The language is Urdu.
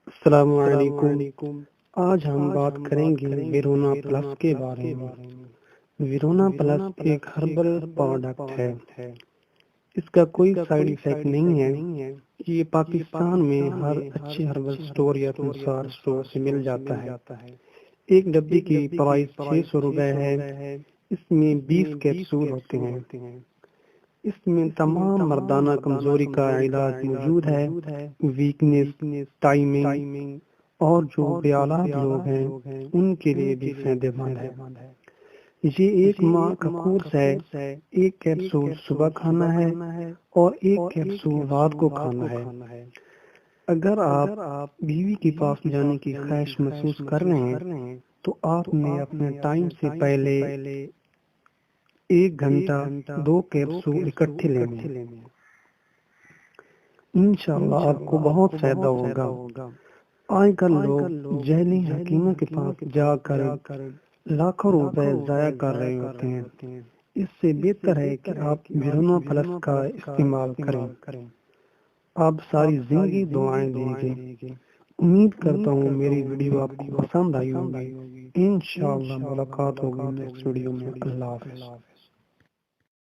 السلام علیکم۔ آج ہم بات کریں گے ویرونا پلس کے بارے میں۔ ویرونا پلس ایک ہربل پروڈکٹ ہے۔ اس کا کوئی سائیڈ ایفیکٹ نہیں ہے۔ یہ پاکستان میں ہر اچھے ہربل سٹور یا تنسار سٹور سے مل جاتا ہے۔ ایک ڈبی کی پرائس 600 روپے ہے۔ اس میں 20 کیپسول ہوتے ہیں۔ اس میں تمام مردانہ کمزوری کا علاج موجود ہے۔ ویکنیس، ٹائمنگ اور جو بے اولاد لوگ ہیں ان کے لیے بھی فائدہ مند ہے۔ یہ ایک ماہ کا کورس ہے۔ ایک کیپسول صبح کھانا ہے اور ایک کیپسول رات کو کھانا ہے۔ اگر آپ بیوی کے پاس جانے کی خواہش محسوس کر رہے ہیں تو آپ نے اپنے ٹائم سے پہلے 1 گھنٹہ 2 کیپسول اکٹھے لینے۔ انشاءاللہ آپ کو بہت فائدہ ہوگا۔ آج کل لوگ جعلی حکیموں کے پاس جا کر لاکھوں روپے ضائع کر رہے ہوتے ہیں۔ اس سے بہتر ہے کہ آپ ویرونا پلس کا استعمال کریں۔ آپ ساری زندگی دعائیں دیں گے۔ امید کرتا ہوں میری ویڈیو آپ کو پسند آئی ہوگی۔ انشاءاللہ ملاقات ہوگی نیکسٹ ویڈیو میں۔ اللہ حافظ۔